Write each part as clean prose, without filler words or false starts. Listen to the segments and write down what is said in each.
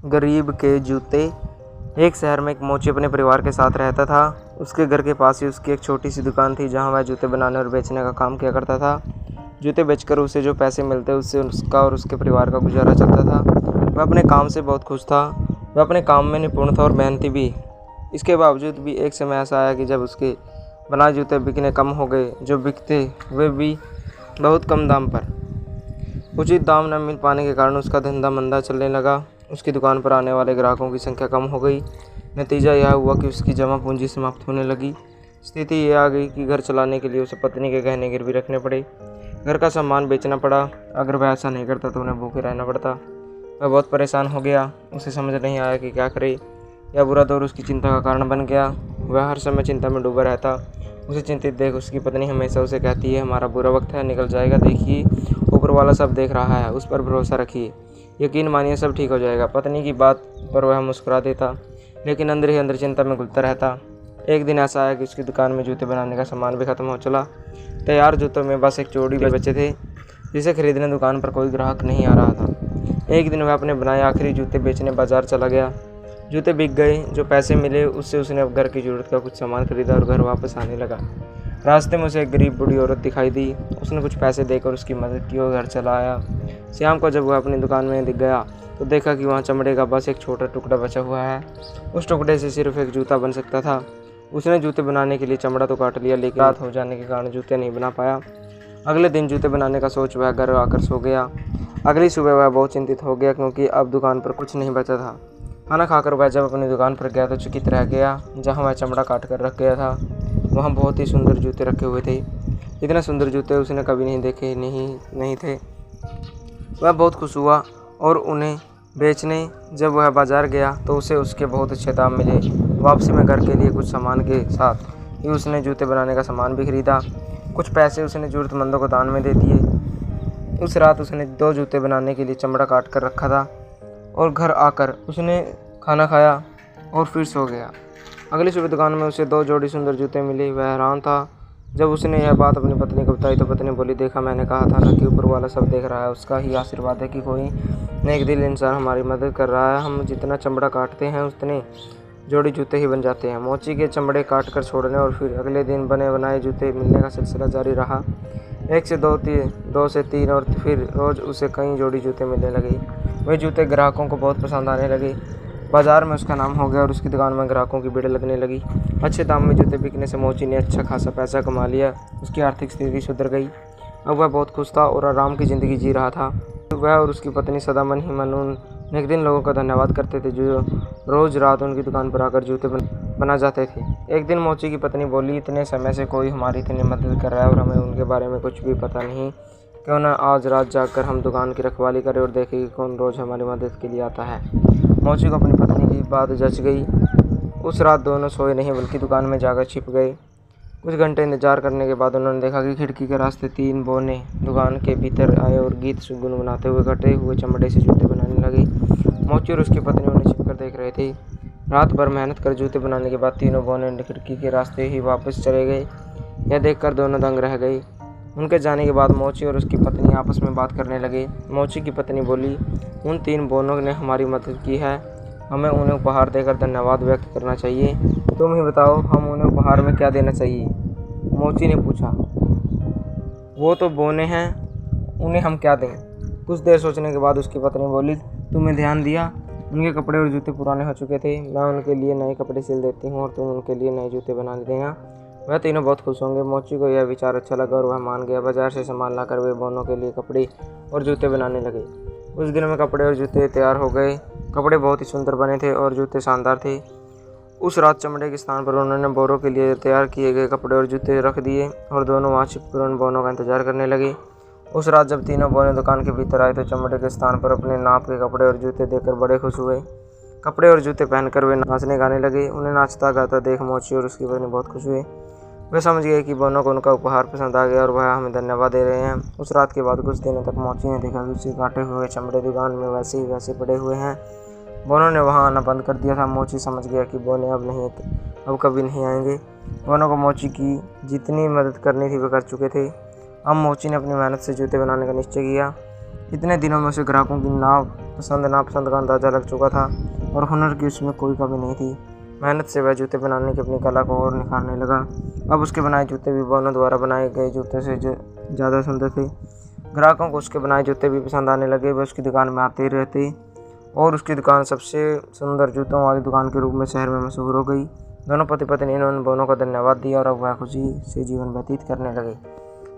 गरीब के जूते। एक शहर में एक मोची अपने परिवार के साथ रहता था। उसके घर के पास ही उसकी एक छोटी सी दुकान थी जहाँ वह जूते बनाने और बेचने का काम किया करता था। जूते बेचकर उसे जो पैसे मिलते उससे उसका और उसके परिवार का गुजारा चलता था। वह अपने काम से बहुत खुश था। वह अपने काम में निपुण था और मेहनती भी। इसके बावजूद भी एक समय ऐसा आया कि जब उसके बनाए जूते बिकने कम हो गए। जो बिकते वे भी बहुत कम दाम पर। उचित दाम न मिल पाने के कारण उसका धंधा मंदा चलने लगा। उसकी दुकान पर आने वाले ग्राहकों की संख्या कम हो गई। नतीजा यह हुआ कि उसकी जमा पूंजी समाप्त होने लगी। स्थिति ये आ गई कि घर चलाने के लिए उसे पत्नी के गहने गिरवी रखने पड़े, घर का सामान बेचना पड़ा। अगर वह ऐसा नहीं करता तो उन्हें भूखे रहना पड़ता। वह बहुत परेशान हो गया। उसे समझ नहीं आया कि क्या करे। यह बुरा दौर उसकी चिंता का कारण बन गया। वह हर समय चिंता में डूबा रहता। उसे चिंतित देख उसकी पत्नी हमेशा उसे कहती है, हमारा बुरा वक्त है, निकल जाएगा, देखिए ऊपर वाला सब देख रहा है, उस पर भरोसा रखिए, यकीन मानिए सब ठीक हो जाएगा। पत्नी की बात पर वह मुस्कुरा देता, लेकिन अंदर ही अंदर चिंता में घुलता रहता। एक दिन ऐसा आया कि उसकी दुकान में जूते बनाने का सामान भी खत्म हो चला। तैयार जूतों में बस एक जोड़ी बचे थे, जिसे खरीदने दुकान पर कोई ग्राहक नहीं आ रहा था। एक दिन वह अपने बनाए आखिरी जूते बेचने बाजार चला गया। जूते बिक गए। जो पैसे मिले उससे उसने अब घर की ज़रूरत का कुछ सामान खरीदा और घर वापस आने लगा। रास्ते में उसे एक गरीब बूढ़ी औरत दिखाई दी। उसने कुछ पैसे देकर उसकी मदद की और घर चला आया। शाम को जब वह अपनी दुकान में दिख गया तो देखा कि वहाँ चमड़े का बस एक छोटा टुकड़ा बचा हुआ है। उस टुकड़े से सिर्फ एक जूता बन सकता था। उसने जूते बनाने के लिए चमड़ा तो काट लिया, लेकिन रात हो जाने के कारण जूते नहीं बना पाया। अगले दिन जूते बनाने का सोच वह घर आकर सो गया। अगली सुबह वह बहुत चिंतित हो गया, क्योंकि अब दुकान पर कुछ नहीं बचा था। खाना खाकर वह जब अपनी दुकान पर गया तो चकित रह गया। जहाँ वह चमड़ा काट कर रख गया था वहाँ बहुत ही सुंदर जूते रखे हुए थे। इतने सुंदर जूते उसने कभी नहीं देखे नहीं थे। वह बहुत खुश हुआ और उन्हें बेचने जब वह बाजार गया तो उसे उसके बहुत अच्छे दाम मिले। वापसी में घर के लिए कुछ सामान के साथ ही उसने जूते बनाने का सामान भी खरीदा। कुछ पैसे उसने ज़रूरतमंदों को दान में दे दिए। उस रात उसने 2 जूते बनाने के लिए चमड़ा काट कर रखा था और घर आकर उसने खाना खाया और फिर सो गया। अगली सुबह दुकान में उसे 2 जोड़ी सुंदर जूते मिले। वह हैरान था। जब उसने यह बात अपनी पत्नी को बताई तो पत्नी बोली, देखा, मैंने कहा था ना कि ऊपर वाला सब देख रहा है। उसका ही आशीर्वाद है कि कोई नेक दिल इंसान हमारी मदद कर रहा है। हम जितना चमड़ा काटते हैं उतने जोड़ी जूते ही बन जाते हैं। मोची के चमड़े काट कर छोड़ने और फिर अगले दिन बने बनाए जूते मिलने का सिलसिला जारी रहा। 1 से 2 से 3 और फिर रोज़ उसे कई जोड़ी जूते मिलने लगे। वे जूते ग्राहकों को बहुत पसंद आने लगे। बाजार में उसका नाम हो गया और उसकी दुकान में ग्राहकों की भीड़ लगने लगी। अच्छे दाम में जूते बिकने से मोची ने अच्छा खासा पैसा कमा लिया। उसकी आर्थिक स्थिति सुधर गई। अब वह बहुत खुश था और आराम की ज़िंदगी जी रहा था। वह और उसकी पत्नी सदा मन ही मन उन नेक दिन लोगों का धन्यवाद करते थे जो रोज़ रात उनकी दुकान पर आकर जूते बना जाते थे। एक दिन मोची की पत्नी बोली, इतने समय से कोई हमारी इतनी मदद कर रहा है और हमें उनके बारे में कुछ भी पता नहीं। क्यों ना आज रात जाकर हम दुकान की रखवाली करें और देखें कि कौन रोज़ हमारी मदद के लिए आता है। मोची को अपनी पत्नी की बात जच गई। उस रात दोनों सोए नहीं बल्कि दुकान में जाकर छिप गए। कुछ घंटे इंतजार करने के बाद उन्होंने देखा कि खिड़की के रास्ते 3 बौने दुकान के भीतर आए और गीत गुनगुनाते हुए कटे हुए चमड़े से जूते बनाने लगे। मोची और उसकी पत्नी उन्हें छिपकर देख रहे थे। रात भर मेहनत कर जूते बनाने के बाद तीनों बौने खिड़की के रास्ते ही वापस चले गए। यह देखकर दोनों दंग रह गए। उनके जाने के बाद मोची और उसकी पत्नी आपस में बात करने लगे। मोची की पत्नी बोली, उन 3 बौनों ने हमारी मदद की है, हमें उन्हें उपहार देकर धन्यवाद व्यक्त करना चाहिए। तुम ही बताओ, हम उन्हें उपहार में क्या देना चाहिए? मोची ने पूछा। वो तो बौने हैं, उन्हें हम क्या दें? कुछ देर सोचने के बाद उसकी पत्नी बोली, तुमने ध्यान दिया, उनके कपड़े और जूते पुराने हो चुके थे। मैं उनके लिए नए कपड़े सिल देती हूँ और तुम उनके लिए नए जूते बना देना। वह तीनों बहुत खुश होंगे। मोची को यह विचार अच्छा लगा और वह मान गया। बाजार से सामान लाकर वे बौनों के लिए कपड़े और जूते बनाने लगे। कुछ दिनों में कपड़े और जूते तैयार हो गए। कपड़े बहुत ही सुंदर बने थे और जूते शानदार थे। उस रात चमड़े के स्थान पर उन्होंने बौरों के लिए तैयार किए गए कपड़े और जूते रख दिए और दोनों वहाँ छिपकर उन बौनों का इंतजार करने लगे। उस रात जब तीनों बौने दुकान के भीतर आए तो चमड़े के स्थान पर अपने नाप के कपड़े और जूते देखकर बड़े खुश हुए। कपड़े और जूते पहनकर वे नाचने गाने लगे। उन्हें नाचता गाता देख मोची और उसकी पत्नी बहुत खुश हुए। वे समझ गए कि बौनों को उनका उपहार पसंद आ गया और वह हमें धन्यवाद दे रहे हैं। उस रात के बाद कुछ दिनों तक मोची ने देखा कि उसके काटे हुए चमड़े दुकान में वैसे ही वैसे पड़े हुए हैं। बौनों ने वहां आना बंद कर दिया था। मोची समझ गया कि बौने अब कभी नहीं आएंगे। बौनों को मोची की जितनी मदद करनी थी वे कर चुके थे। अब मोची ने अपनी मेहनत से जूते बनाने का निश्चय किया। इतने दिनों में उसे ग्राहकों की नाव पसंद नापसंद का अंदाज़ा लग चुका था और हुनर की उसमें कोई कमी नहीं थी। मेहनत से वह जूते बनाने की अपनी कला को और निखारने लगा। अब उसके बनाए जूते भी बोनो द्वारा बनाए गए जूते से ज़्यादा सुंदर थे। ग्राहकों को उसके बनाए जूते भी पसंद आने लगे। वह उसकी दुकान में आते ही रहते और उसकी दुकान सबसे सुंदर जूतों वाली दुकान के रूप में शहर में मशहूर हो गई। दोनों पति पत्नी इन्होंने बोनो को धन्यवाद दिया और अब वह खुशी से जीवन व्यतीत करने लगे।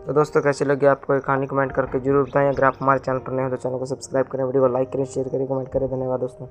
तो दोस्तों कैसे लगे आपको ये कहानी कमेंट करके जरूर बताएं। अगर आप हमारे चैनल पर नए हो तो चैनल को सब्सक्राइब करें, वीडियो को लाइक करें, शेयर करें, कमेंट करें। धन्यवाद दोस्तों।